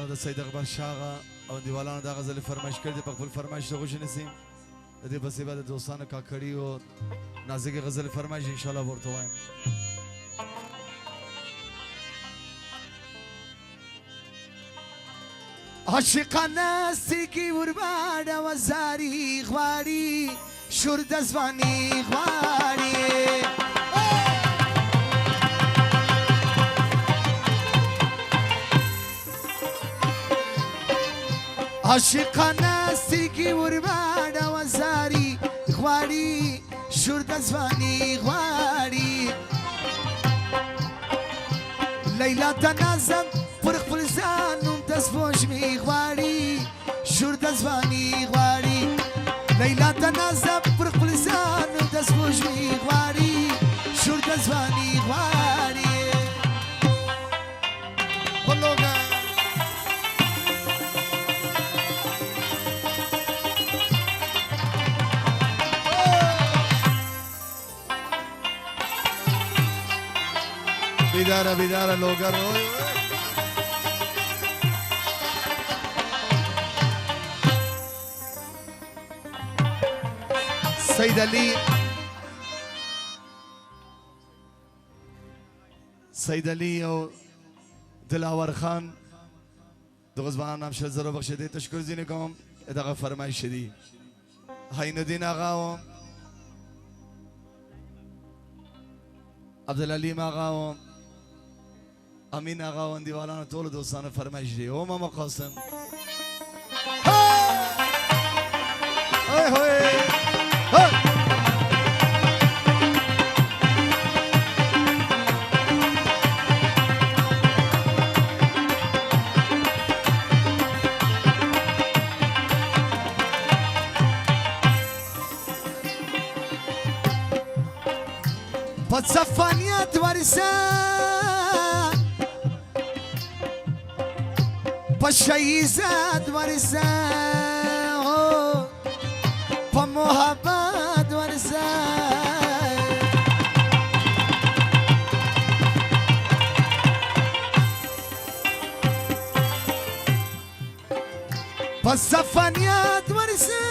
د سید اکبر شاه او دیوالانو دا غزل فرمایش کړی په خپل فرمایش ته غوښ نسیم د دې پسې به د دوستانو کاکړي او نازکې غزل فرمایش ان شاء الله ورته وایم. عاشقانه سترګې ورباړه وزاري غواړي شور د ځواني غواړي عاشقانه سترګې ورباړه وزاري غواړي شور د ځواني غواړي لیلا د نظم پر خپل ځان نوم د سپوږمۍ غواړي شور د ځواني غواړي لیلا د نظم پر خپل ځان نوم د سپوږمۍ غواړي شور د ځواني غواړي بیداره بیداره لوگر سید علی او دلاور خان دغه ځوانان هم شل زره بخښه دې تشکر ځینې کوم دغه فرمایش دي حین الدین آغا و عبدالعلیم آغا و امین آغا و دیوالانو ټولو دوستانو فرمایش دی او ماما قاسم په صفانیت ورسه په شهیزت ورسه په محبت ورسه په صفانیت ورسه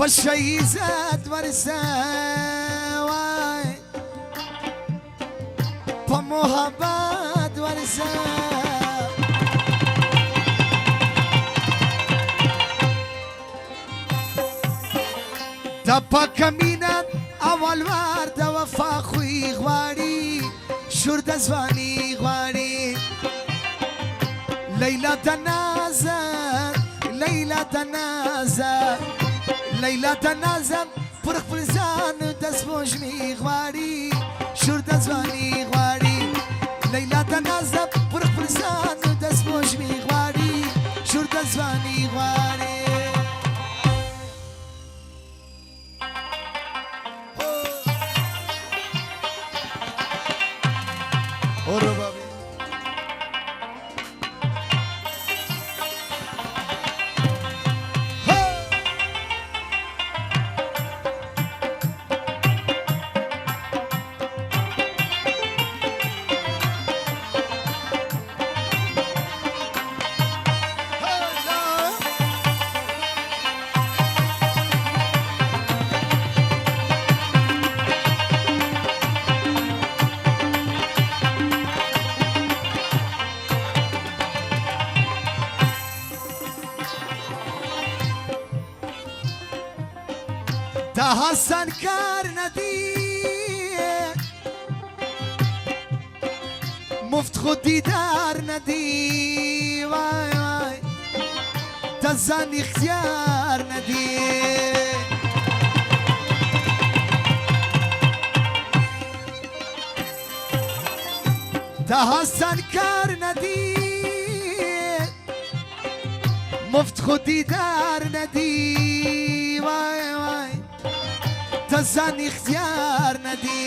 په شهیزت ورسه وای په محبت ورسه د پاک مینت اول وار د وفا خوی غواړي شور د ځواني غواړي لیلا د نازک لیلا د نازک لیلا د نظم پر خپل ځان د سپوږمۍ غواړي شور د ځواني غواړي لیلا د نظم پر خپل ځان د سپوږمۍ غواړي شور د ځواني غواړي دا حسن کار ندی مفت خود دیدار ندی وای وای دا زن اختیار ندی دا حسن کار ندی مفت خود دیدار ندی وای وای تا زن اختیار ندی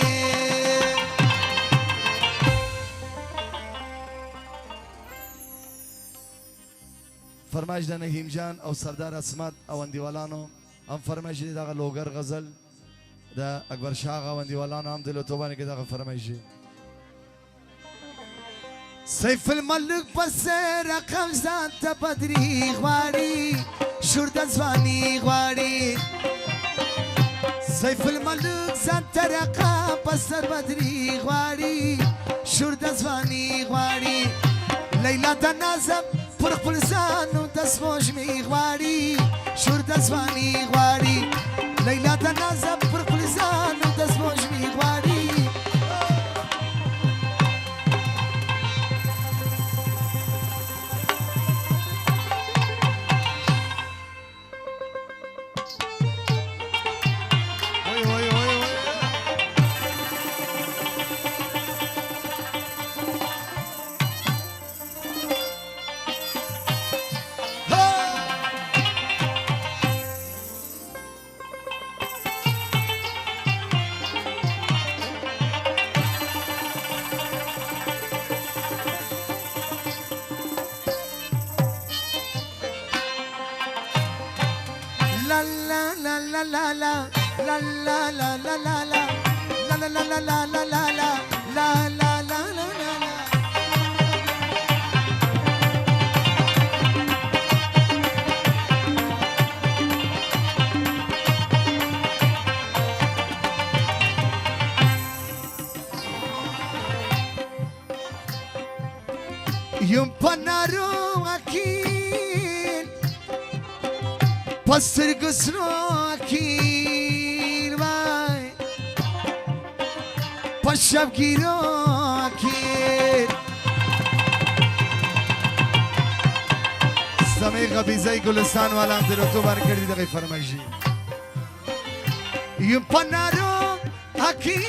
فرمایش د نهیم جان او سردار اسمت او اندیوالانو هم فرمایش دی دغه لوګر غزل د اکبر شاه غوندیوالانو هم د لوتوبانه کې دغه فرمایش دی سیف الملک پس رقم زد تا بدری غواری شورد زوانی غواری سیف الملک زد تا رقم پس بدری غواری شورد زوانی غواری لیلا دا نازم پر خپل ځان و د سپوږمۍ غواړي شور د ځواني غواړي لیلا د نازم پر خپل ځان و د سپوږمۍ غواړي یم پنارو اکیل پستر گسرو اکیل وای پشب گیرو اکیل سمی غبیزه گلستان والا هم در تو بار کردی دقیق فرمایشی یم پنارو اکیل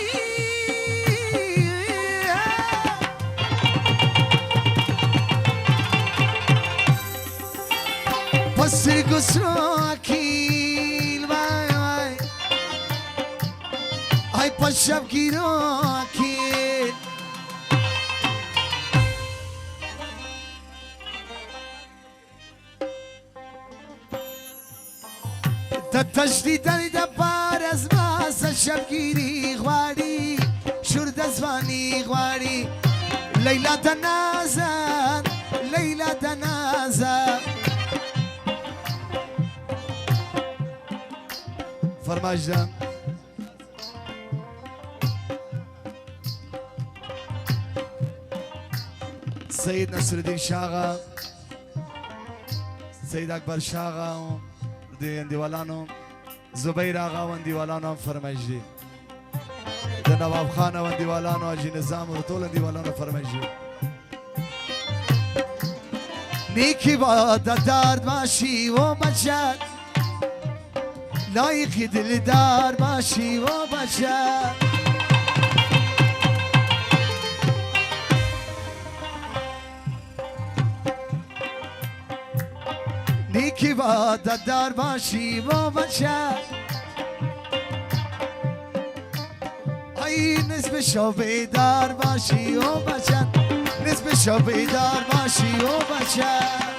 پستر گسرو اکیل وای وای ای پشب گیرو اکیل د تجدیدن د پار از باس شبگیری غواړي شور د ځواني غواړي لیلا د نازن لیلا د نازن فرمایش ده سید نصرالدین شاغا سید اکبر شاغا د اندیوالانو زبیر آغا و اندیوالانو هم فرمایش دي د نواب خان و اندیوالانو حاجی نظام و ټول اندیوالانو فرمایش دي نیکی با د درد باشی و بچت لایق دلدار باشی و بچت نیکی با دار باشی و بچت ای نسب شو بیدار باشی و بچت نسب شو بیدار باشی و بچت